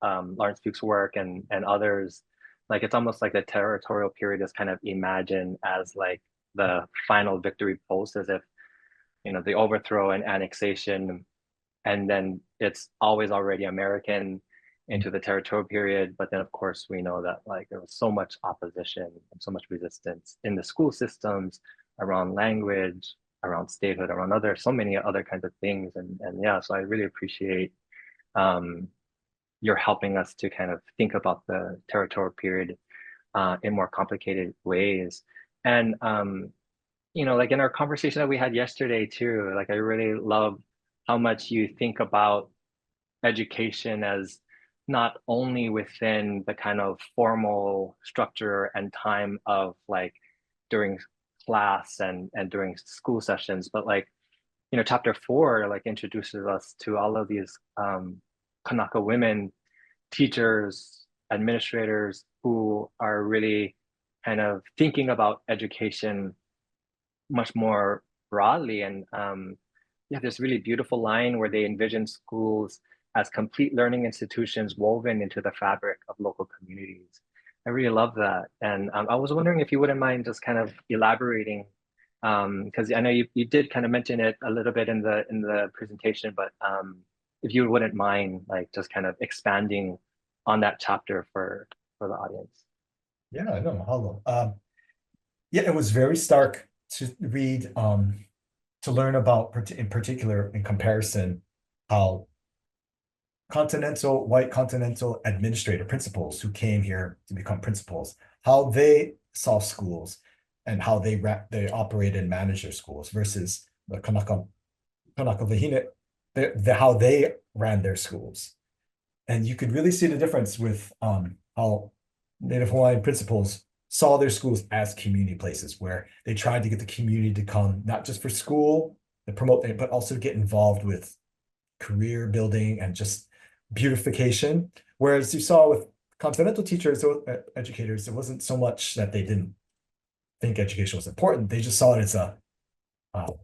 Lawrence Fuchs' work and others. Like it's almost like the territorial period is kind of imagined as like the final victory post, as if the overthrow and annexation, and then it's always already American into the territorial period. But then of course we know that like there was so much opposition and so much resistance in the school systems around language, around statehood, around so many other kinds of things. And yeah, so I really appreciate you're helping us to kind of think about the territorial period in more complicated ways. And like in our conversation that we had yesterday too, like I really love how much you think about education as not only within the kind of formal structure and time of like during class and during school sessions, but like, you know, chapter 4 like introduces us to all of these Kanaka women teachers, administrators who are really kind of thinking about education much more broadly. And yeah, this really beautiful line where they envision schools as complete learning institutions woven into the fabric of local communities. I really love that. And I was wondering if you wouldn't mind just kind of elaborating, because I know you did kind of mention it a little bit in the presentation, but if you wouldn't mind like just kind of expanding on that chapter for the audience. Yeah, no, mahalo. Yeah, it was very stark to read, to learn about, in particular, in comparison, how white continental administrator principals who came here to become principals, how they saw schools and how they operated and managed their schools versus the Kanaka Vahine, how they ran their schools. And you could really see the difference with how Native Hawaiian principals saw their schools as community places where they tried to get the community to come, not just for school, to promote it, but also get involved with career building and just beautification. Whereas you saw with continental teachers, educators, it wasn't so much that they didn't think education was important. They just saw it as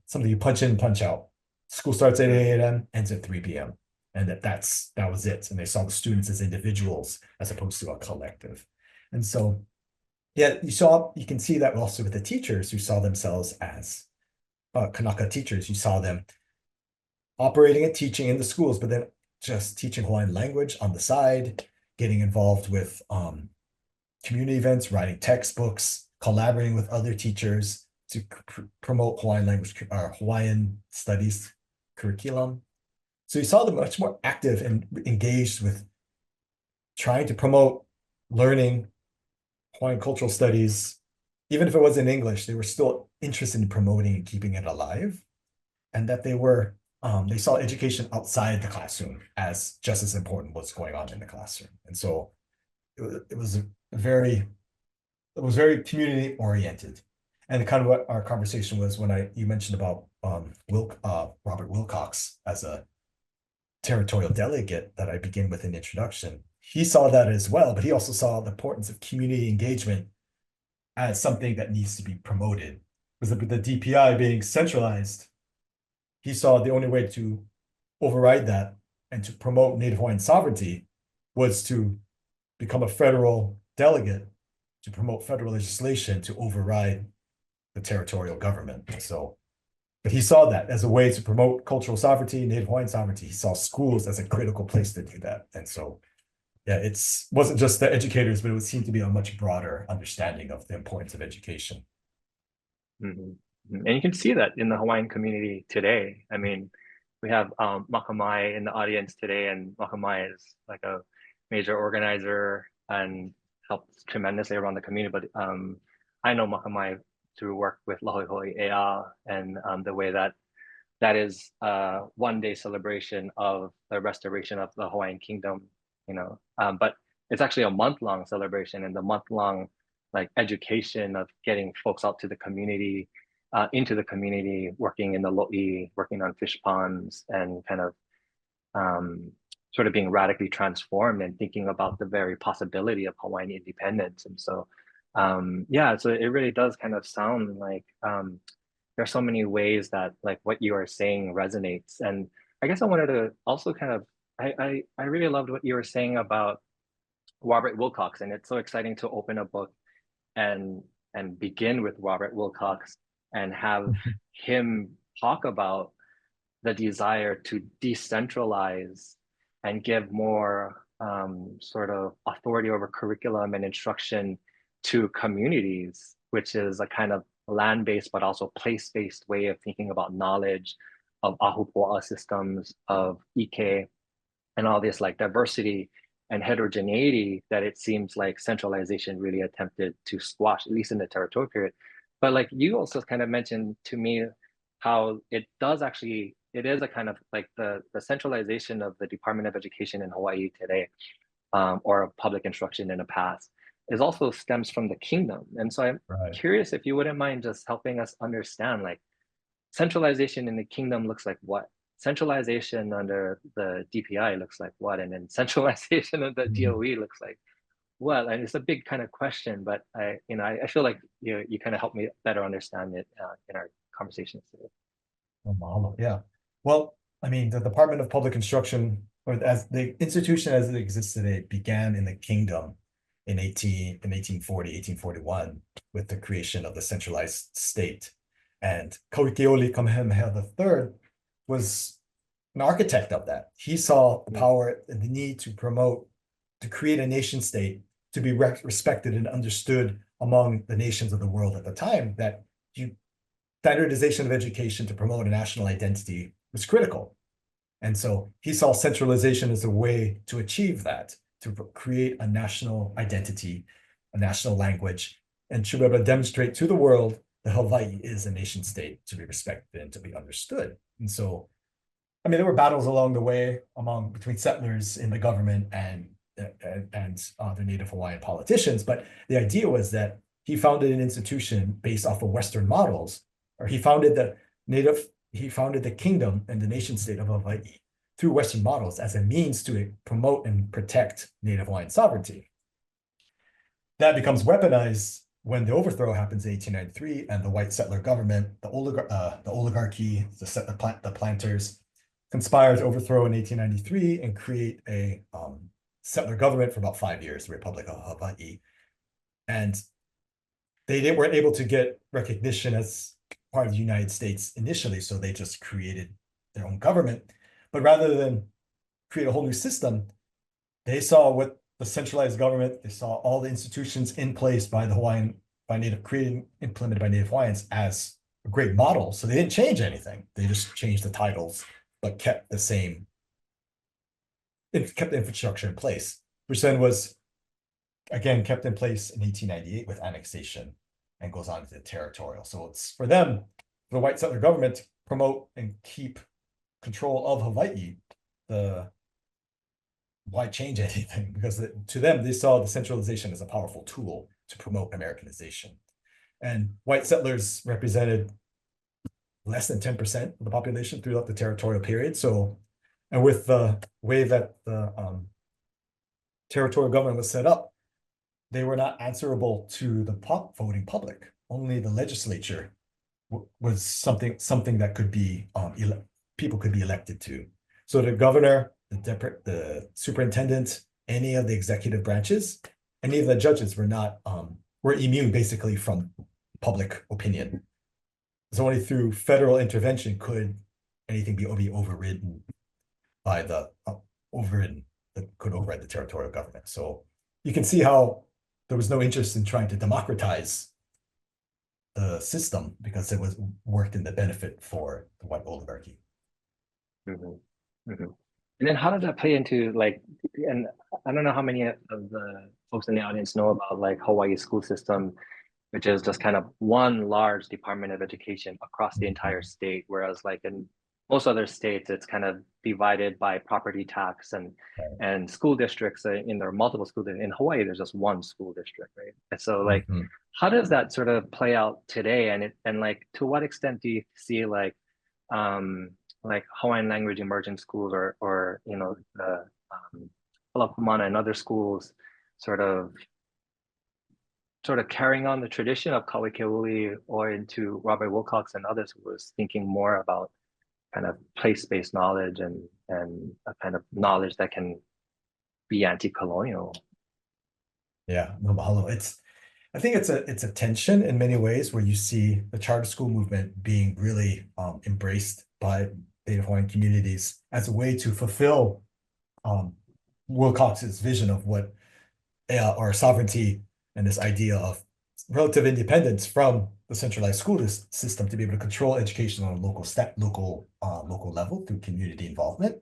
something you punch in, punch out. School starts at 8 a.m., ends at 3 p.m. And that was it. And they saw the students as individuals as opposed to a collective. And so, yeah, you can see that also with the teachers who saw themselves as Kanaka teachers. You saw them operating and teaching in the schools, but then just teaching Hawaiian language on the side, getting involved with community events, writing textbooks, collaborating with other teachers to promote Hawaiian language, Hawaiian studies curriculum. So you saw them much more active and engaged with trying to promote learning Hawaiian cultural studies. Even if it was in English, they were still interested in promoting and keeping it alive. And that they saw education outside the classroom as just as important what's going on in the classroom. And so it was very community oriented. And kind of what our conversation was when you mentioned about Robert Wilcox as a territorial delegate that I begin with an introduction. He saw that as well, but he also saw the importance of community engagement as something that needs to be promoted. Because the DPI being centralized, he saw the only way to override that and to promote Native Hawaiian sovereignty was to become a federal delegate to promote federal legislation to override the territorial government. So, but he saw that as a way to promote cultural sovereignty, Native Hawaiian sovereignty. He saw schools as a critical place to do that. And so, yeah, it wasn't just the educators, but it would seem to be a much broader understanding of the importance of education. Mm-hmm. And you can see that in the Hawaiian community today. I mean, we have Makamai in the audience today, and Makamai is like a major organizer and helps tremendously around the community. But I know Makamai through work with Lahoihoi Ea and the way that is a one-day celebration of the restoration of the Hawaiian kingdom, you know, but it's actually a month-long celebration, and the month-long like education of getting folks out to the community, into the community, working in the lo'i, working on fish ponds, and kind of sort of being radically transformed and thinking about the very possibility of Hawaiian independence. And so, yeah, so it really does kind of sound like there's so many ways that like what you are saying resonates. And I guess I wanted to also kind of, I really loved what you were saying about Robert Wilcox, and it's so exciting to open a book and begin with Robert Wilcox and have him talk about the desire to decentralize and give more sort of authority over curriculum and instruction to communities, which is a kind of land-based but also place-based way of thinking about knowledge, of ahupua'a systems, of ike, and all this like diversity and heterogeneity that it seems like centralization really attempted to squash, at least in the territorial period. But like you also kind of mentioned to me how it does actually, it is a kind of like the centralization of the Department of Education in Hawaii today or public instruction in the past is also stems from the kingdom. And so I'm curious if you wouldn't mind just helping us understand, like, centralization in the kingdom looks like what? Centralization under the DPI looks like what? And then centralization of the DOE looks like what? And it's a big kind of question, but I feel like you kind of helped me better understand it in our conversations today. Oh, mahalo. Yeah. Well, I mean, the Department of Public Instruction, or as the institution as it exists today, began in the kingdom in 1841 with the creation of the centralized state. And Kauikeoli Kamehameha III was an architect of that. He saw the power and the need to create a nation state to be respected and understood among the nations of the world at the time, that standardization of education to promote a national identity was critical. And so he saw centralization as a way to achieve that, to create a national identity, a national language, and to be able to demonstrate to the world that Hawaii is a nation state to be respected and to be understood. And so, I mean, there were battles along the way between settlers in the government and the Native Hawaiian politicians, but the idea was that he founded an institution based off of Western models, or he founded the kingdom and the nation state of Hawaii through Western models as a means to promote and protect Native Hawaiian sovereignty. That becomes weaponized when the overthrow happens in 1893, and the white settler government, the oligarchy, the planters, conspire to overthrow in 1893 and create a settler government for about 5 years, the Republic of Hawaii. And they weren't able to get recognition as part of the United States initially, so they just created their own government. But rather than create a whole new system, they saw what the centralized government, they saw all the institutions in place by the implemented by Native Hawaiians as a great model. So they didn't change anything. They just changed the titles, but kept the infrastructure in place, which then was, again, kept in place in 1898 with annexation and goes on to the territorial. So it's for them, the white settler government, to promote and keep control of Hawaii. Why change anything? Because to them, they saw the centralization as a powerful tool to promote Americanization. And white settlers represented less than 10% of the population throughout the territorial period. So, and with the way that the territorial government was set up, they were not answerable to the voting public. Only the legislature was something that could be people could be elected to. So the governor, the superintendent, any of the executive branches, any of the judges were immune basically from public opinion. So only through federal intervention could anything be overridden by that could override the territorial government. So you can see how there was no interest in trying to democratize the system because it was worked in the benefit for the white oligarchy. And then how does that play into, like, and I don't know how many of the folks in the audience know about, like, Hawaii school system, which is just kind of one large Department of Education across the entire state, whereas like in most other states, it's kind of divided by property tax and school districts. In there are multiple school districts. In Hawaii, there's just one school district, right? And so, like, how does that sort of play out today? And like, to what extent do you see like Hawaiian language immersion schools or the Halakumana and other schools sort of carrying on the tradition of Kauikeuli, or into Robert Wilcox and others who was thinking more about kind of place-based knowledge and a kind of knowledge that can be anti-colonial? Yeah, no mahalo. I think it's a tension in many ways where you see the charter school movement being really embraced by Native Hawaiian communities as a way to fulfill Wilcox's vision of what or sovereignty and this idea of relative independence from the centralized school system to be able to control education on a local level through community involvement.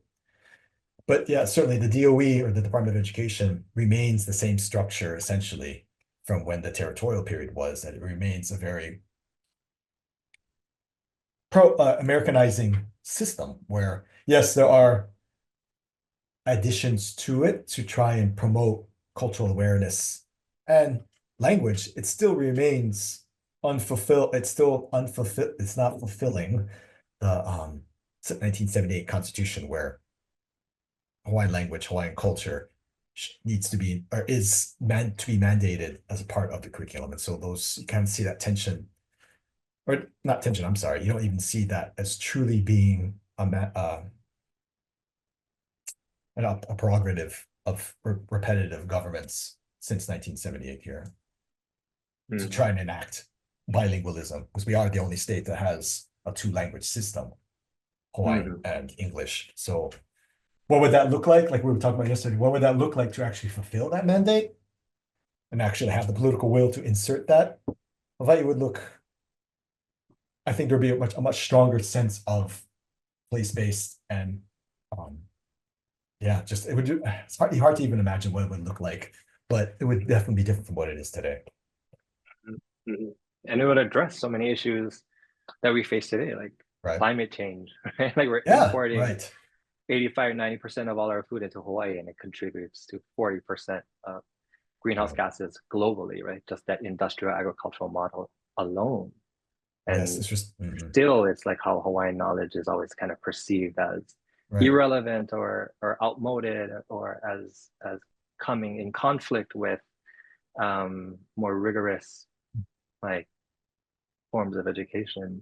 But yeah, certainly the DOE, or the Department of Education, remains the same structure essentially from when the territorial period was, that it remains a very pro-Americanizing system where, yes, there are additions to it to try and promote cultural awareness and language, it still remains unfulfilled. It's still unfulfilled. It's not fulfilling the 1978 Constitution, where Hawaiian language, Hawaiian culture needs to be, or is meant to be mandated as a part of the curriculum. And so those, you kind of see that tension, or not tension, I'm sorry, you don't even see that as truly being a prerogative of repetitive governments since 1978 here. To try and enact bilingualism, because we are the only state that has a two-language system, Hawaiian and English. So what would that look like? Like we were talking about yesterday, what would that look like to actually fulfill that mandate and actually have the political will to insert that? Hawaii would look, I think there'd be a much stronger sense of place-based and yeah, just it's hard to even imagine what it would look like, but it would definitely be different from what it is today. And it would address so many issues that we face today, like climate change, right? Like we're importing 85-90% of all our food into Hawaii, and it contributes to 40% of greenhouse gases globally, right? Just that industrial agricultural model alone. And it's just still, it's like how Hawaiian knowledge is always kind of perceived as irrelevant or outmoded, or as coming in conflict with more rigorous like forms of education.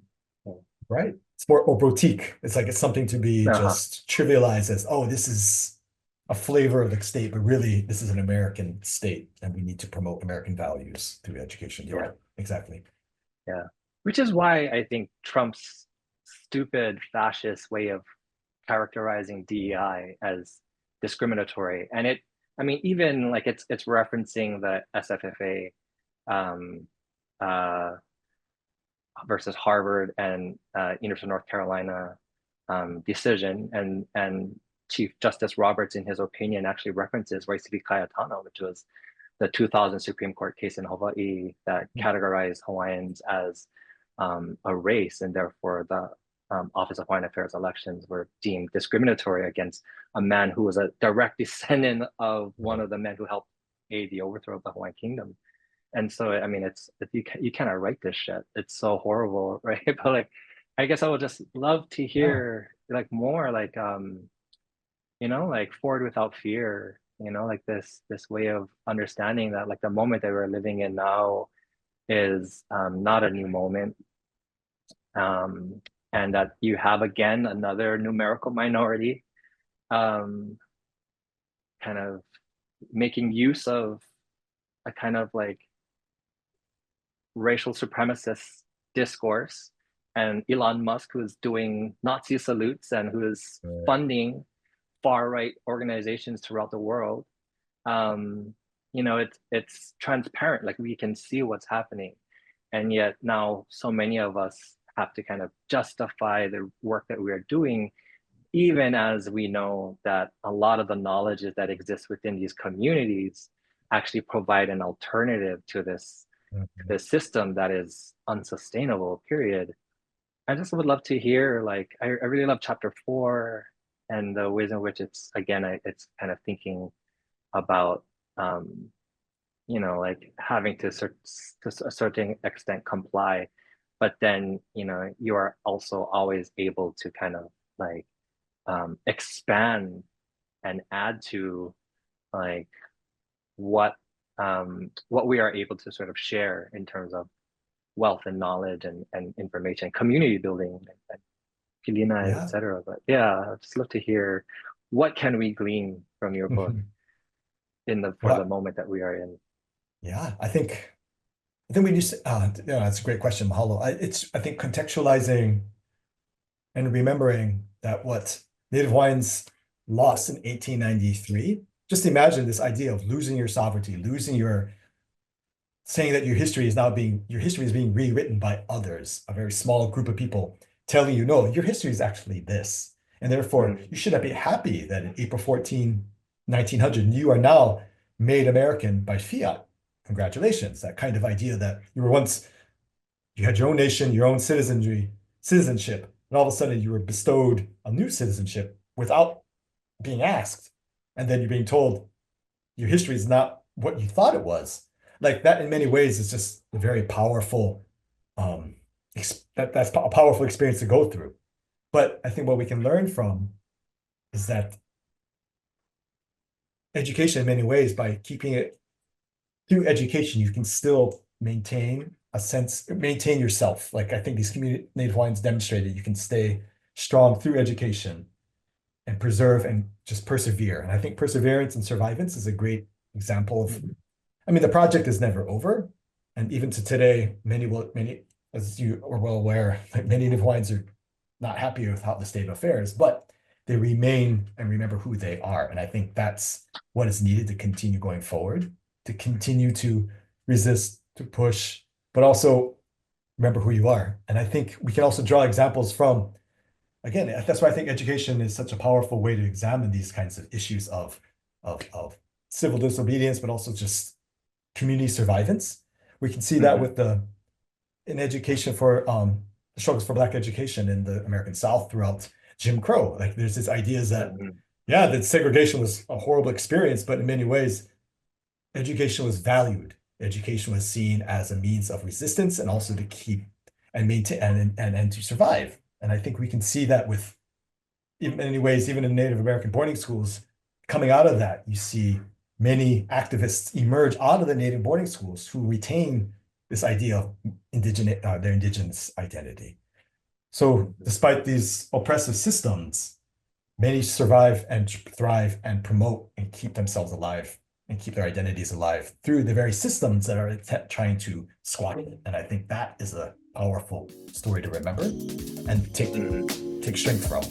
Right. It's more boutique. It's like it's something to be just trivialized as, oh, this is a flavor of the state, but really this is an American state, and we need to promote American values through education. You're right. Exactly. Yeah. Which is why I think Trump's stupid fascist way of characterizing DEI as discriminatory, and I mean, even like it's referencing the SFFA versus Harvard and University of North Carolina decision, and Chief Justice Roberts, in his opinion, actually references Waisipi Kaiatana, which was the 2000 Supreme Court case in Hawaii that categorized Hawaiians as a race, and therefore the Office of Hawaiian Affairs elections were deemed discriminatory against a man who was a direct descendant of one of the men who helped aid the overthrow of the Hawaiian Kingdom. And so, I mean, you cannot write this shit. It's so horrible, right? But like, I guess I would just love to hear like more like, you know, like Forward Without Fear, you know, like this way of understanding that like the moment that we're living in now is not a new moment. And that you have, again, another numerical minority kind of making use of a kind of like racial supremacist discourse, and Elon Musk, who's doing Nazi salutes and who is funding far-right organizations throughout the world. You know, it's transparent, like we can see what's happening. And yet now so many of us have to kind of justify the work that we are doing, even as we know that a lot of the knowledges that exist within these communities actually provide an alternative to this system that is unsustainable, period. I just would love to hear, like, I really love chapter 4 and the ways in which it's, again, it's kind of thinking about, you know, like having to a certain extent comply, but then, you know, you are also always able to kind of like expand and add to like what we are able to sort of share in terms of wealth and knowledge and information, community building, and Pilina, etc. But yeah, I'd just love to hear what can we glean from your book for the moment that we are in. Yeah, I think we just that's a great question, mahalo. I think contextualizing and remembering that what Native Hawaiians lost in 1893. Just imagine this idea of losing your sovereignty, saying that your history is being rewritten by others, a very small group of people telling you, no, your history is actually this. And therefore, you should be happy that in April 14, 1900, you are now made American by fiat. Congratulations. That kind of idea that you had your own nation, your own citizenship, and all of a sudden you were bestowed a new citizenship without being asked. and then you're being told your history is not what you thought it was. Like that, in many ways, is just a very powerful, that's a powerful experience to go through. But I think what we can learn from is that education, in many ways, by keeping it through education, you can still maintain yourself. Like I think these Native Hawaiians demonstrated, you can stay strong through education and preserve and just persevere. And I think perseverance and survivance is a great example of, I mean, the project is never over. And even to today, many, as you are well aware, many Native Hawaiians are not happy with how the state of affairs, but they remain and remember who they are. And I think that's what is needed to continue going forward, to continue to resist, to push, but also remember who you are. And I think we can also draw examples from, again, that's why I think education is such a powerful way to examine these kinds of issues of civil disobedience, but also just community survivance. We can see that with in education for the struggles for Black education in the American South throughout Jim Crow. Like there's this ideas that, yeah, that segregation was a horrible experience, but in many ways, education was valued. Education was seen as a means of resistance and also to keep and maintain and to survive. And I think we can see that with, in many ways, even in Native American boarding schools, coming out of that, you see many activists emerge out of the Native boarding schools who retain this idea of their indigenous identity. So despite these oppressive systems, many survive and thrive and promote and keep themselves alive and keep their identities alive through the very systems that are trying to squat it. And I think that is a powerful story to remember and take strength from.